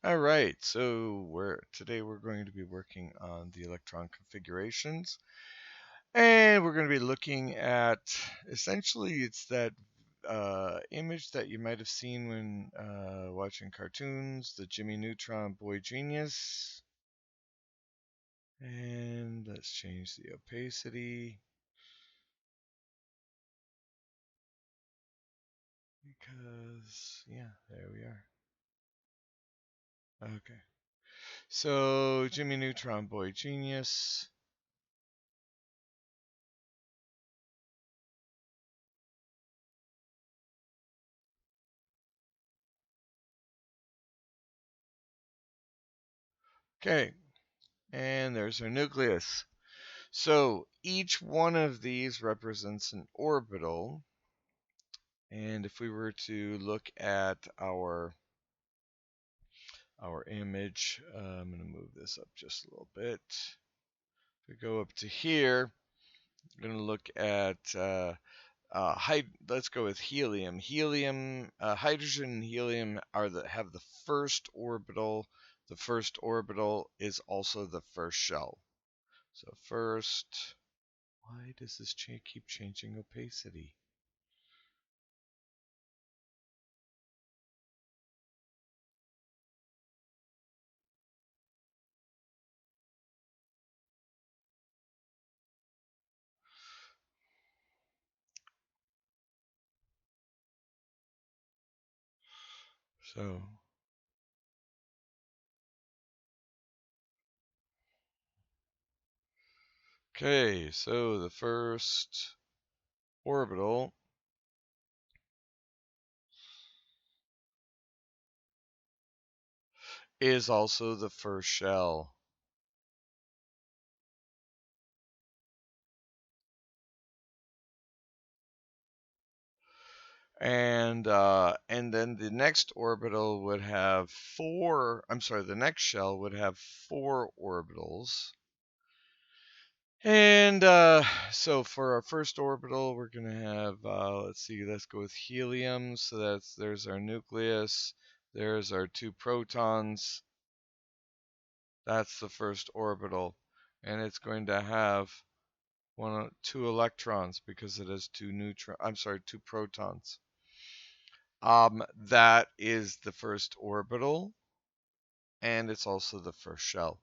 All right, so today we're going to be working on the electron configurations, and we're going to be looking at essentially it's that image that you might have seen when watching cartoons, the Jimmy Neutron Boy Genius. And let's change the opacity because yeah, there we are. Okay. So, Jimmy Neutron Boy Genius. Okay, and there's our nucleus. So, each one of these represents an orbital. And if we were to look at our image, I'm going to move this up just a little bit. If we go up to here, we're going to look at let's go with helium. Hydrogen and helium have the first orbital. The first orbital is also the first shell. So first, why does this keep changing opacity? So okay, so the first orbital is also the first shell. And then the next orbital would have the next shell would have 4 orbitals. And so for our first orbital, we're going to have, let's go with helium. So there's our nucleus. There's our 2 protons. That's the first orbital. And it's going to have 2 electrons because it has 2 protons. That is the first orbital, and it's also the first shell.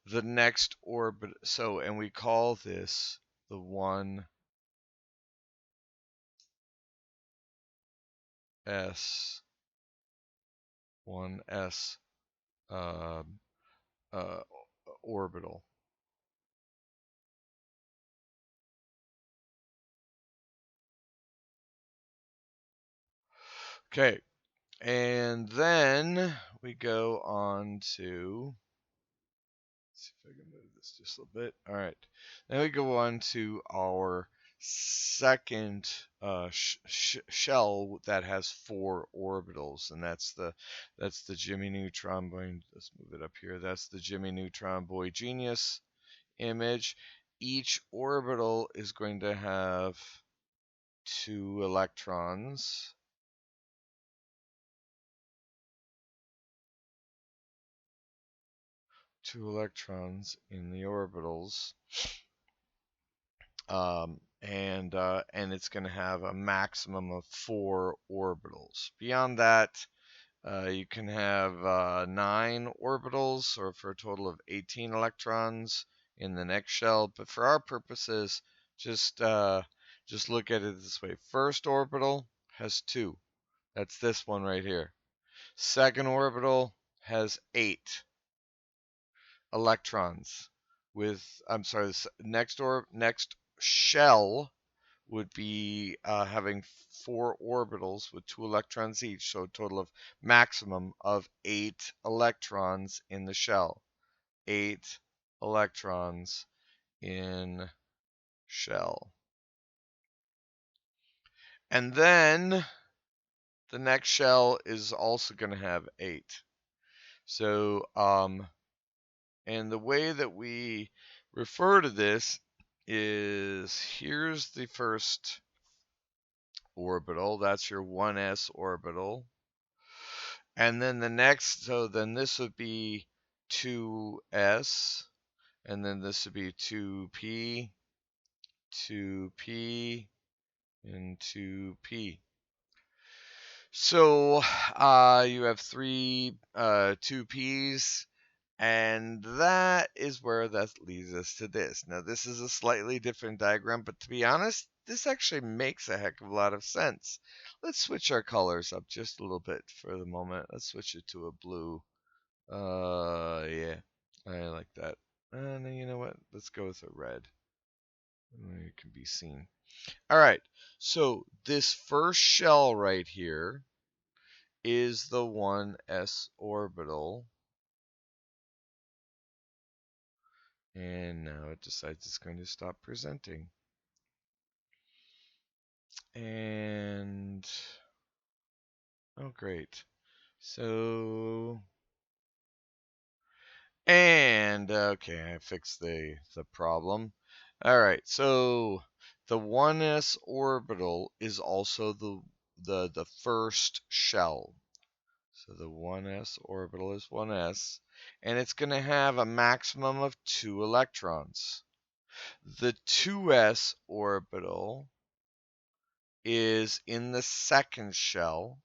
The next orbit, and we call this the 1s 1s uh, uh, orbital. Okay, and then we go on to, let's see if I can move this just a little bit. All right, then we go on to our second shell that has 4 orbitals, and that's the Jimmy Neutron Boy. Let's move it up here. That's the Jimmy Neutron Boy Genius image. Each orbital is going to have 2 electrons. Two electrons in the orbitals. And it's going to have a maximum of 4 orbitals. Beyond that, you can have 9 orbitals, or for a total of 18 electrons in the next shell. But for our purposes, just look at it this way. First orbital has 2. That's this one right here. Second orbital has 8 electrons. Next shell would be having 4 orbitals with 2 electrons each, so a total of maximum of 8 electrons in the shell. 8 electrons in shell. And then the next shell is also going to have 8. So, and the way that we refer to this is, here's the first orbital. That's your 1s orbital. And then the next, so then this would be 2s, and then this would be 2p, 2p, and 2p. So you have three 2p's, and that is where that leads us to this. Now, this is a slightly different diagram, but to be honest, this actually makes a heck of a lot of sense. Let's switch our colors up just a little bit for the moment. Let's switch it to a blue. Yeah, I like that. And you know what? Let's go with a red. It can be seen. All right, so this first shell right here is the 1s orbital. And now it decides it's going to stop presenting. And, oh great. So, and, okay, I fixed the problem. All right, so the 1s orbital is also the first shell. So the 1s orbital is 1s, and it's going to have a maximum of 2 electrons. The 2s orbital is in the second shell,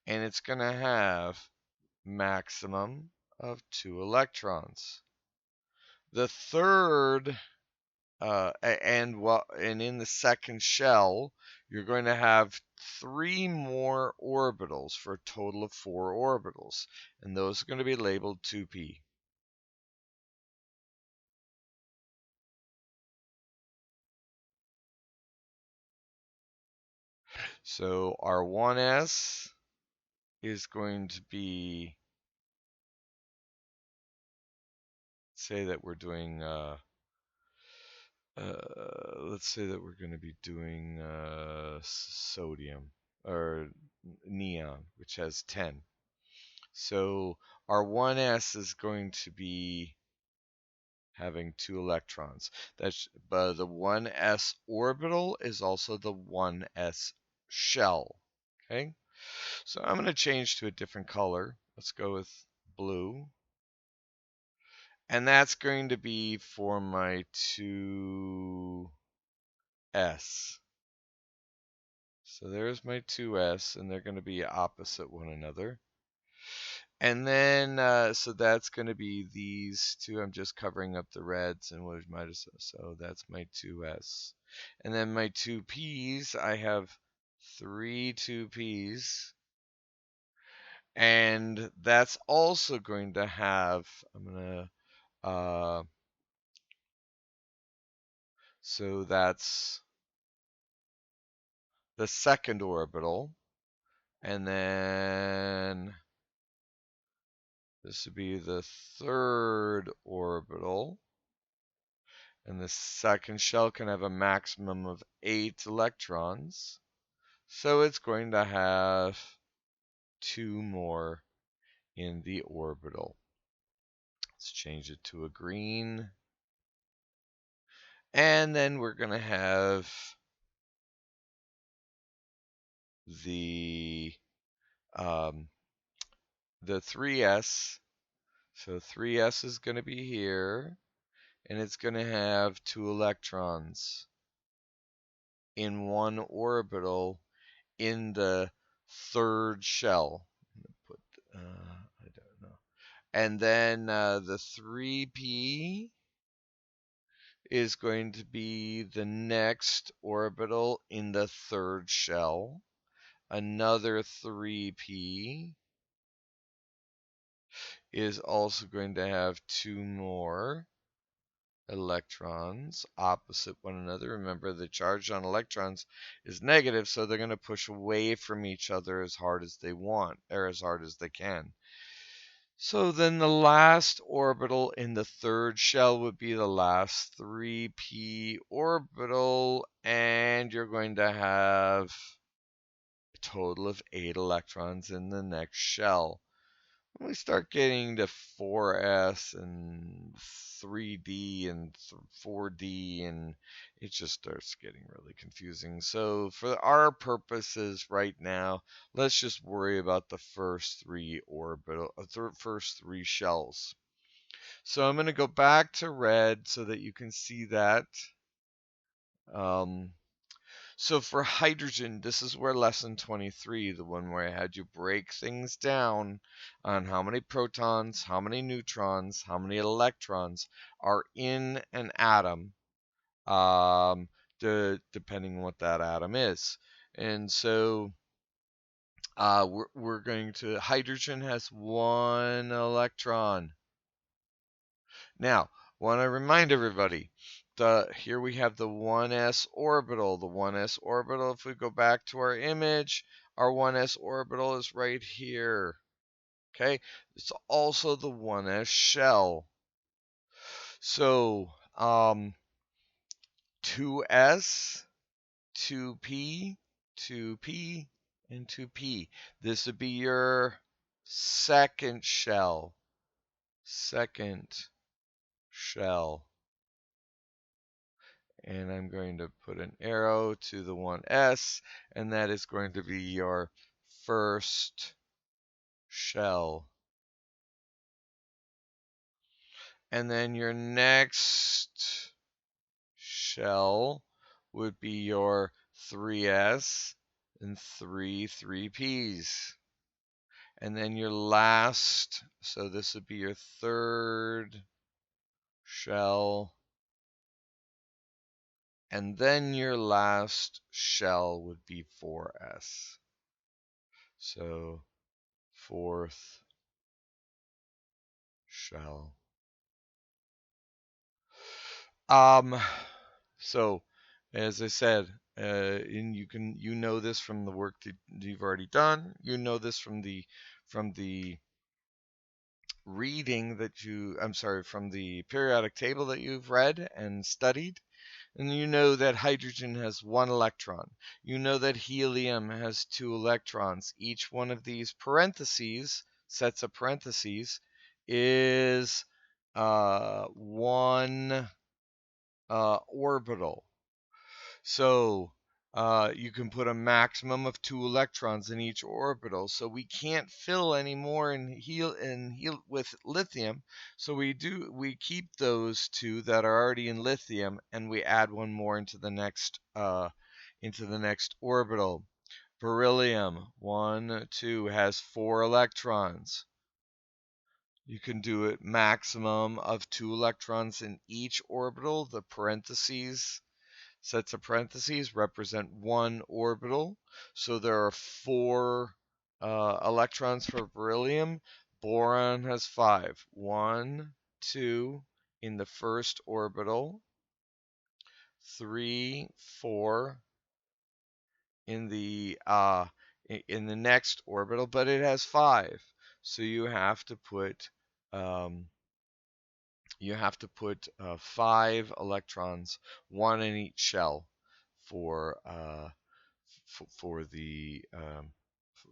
and it's going to have maximum of 2 electrons. The third, and in the second shell, you're going to have 3 more orbitals for a total of 4 orbitals, and those are going to be labeled 2p. So our 1s is going to be, say that we're doing, let's say that we're going to be doing sodium or neon, which has 10. So our 1s is going to be having 2 electrons. That's the 1s orbital is also the 1s shell. Okay, so I'm going to change to a different color. Let's go with blue. And that's going to be for my 2s. So there's my 2s, and they're going to be opposite one another. And then, so that's going to be these two. I'm just covering up the reds, and what might as so that's my 2s. And then my 2p's, I have 3 2p's. And that's also going to have, I'm going to, so that's the second orbital. And then this would be the third orbital. And the second shell can have a maximum of 8 electrons. So it's going to have 2 more in the orbital. Let's change it to a green. And then we're going to have the 3s. So 3s is going to be here, and it's going to have 2 electrons in one orbital in the third shell. Put, I don't know. And then the 3p is going to be the next orbital in the third shell. Another 3p is also going to have 2 more electrons opposite one another. Remember, the charge on electrons is negative, so they're going to push away from each other as hard as they want, or as hard as they can. So then the last orbital in the third shell would be the last 3p orbital, and you're going to have a total of 8 electrons in the next shell. When we start getting to 4s and 3D and 4D, and it just starts getting really confusing. So for our purposes right now, let's just worry about the first three first three shells. So I'm going to go back to red so that you can see that. Um, so for hydrogen, this is where lesson 23, the one where I had you break things down on how many protons, how many neutrons, how many electrons are in an atom, depending on what that atom is. And so we're going to, hydrogen has 1 electron. Now, want to remind everybody, here we have the 1s orbital. The 1s orbital, if we go back to our image, our 1s orbital is right here. Okay, it's also the 1s shell. So, 2s, 2p, 2p, and 2p. This would be your second shell. Second shell. And I'm going to put an arrow to the 1s, and that is going to be your first shell. And then your next shell would be your 3s and 3Ps. And then your last, so this would be your third shell. And then your last shell would be 4s. So fourth shell. So as I said, and you know this from the work that you've already done. You know this from the reading that from the periodic table that you've read and studied. And you know that hydrogen has 1 electron. You know that helium has 2 electrons. Each one of these sets of parentheses, is 1 orbital. So you can put a maximum of 2 electrons in each orbital. So we can't fill any more with lithium. So we keep those 2 that are already in lithium, and we add 1 more into the next orbital. Beryllium 1, 2 has 4 electrons. You can do it maximum of 2 electrons in each orbital. The sets of parentheses represent 1 orbital. So there are 4 electrons for beryllium. Boron has 5. 1, 2 in the first orbital. 3, 4 in the next orbital, but it has 5. So you have to put 5 electrons, 1 in each shell, for the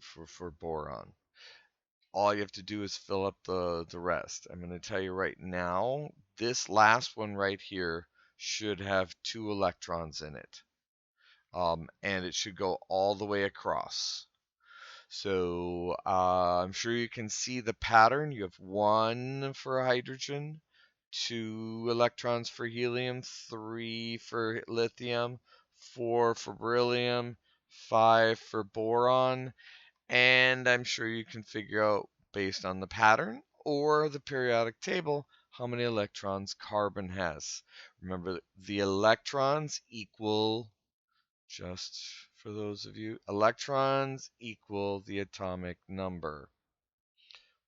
for boron. All you have to do is fill up the rest. I'm going to tell you right now, this last one right here should have 2 electrons in it, and it should go all the way across. So I'm sure you can see the pattern. You have 1 for hydrogen, 2 electrons for helium, 3 for lithium, 4 for beryllium, 5 for boron, and I'm sure you can figure out, based on the pattern or the periodic table, how many electrons carbon has. Remember, the electrons equal, just for those of you, electrons equal the atomic number,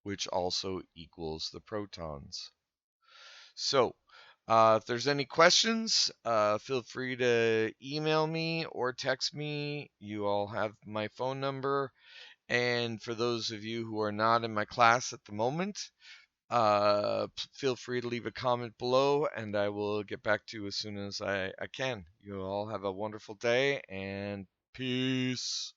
which also equals the protons. So, if there's any questions, feel free to email me or text me. You all have my phone number. And for those of you who are not in my class at the moment, feel free to leave a comment below, and I will get back to you as soon as I can. You all have a wonderful day, and peace.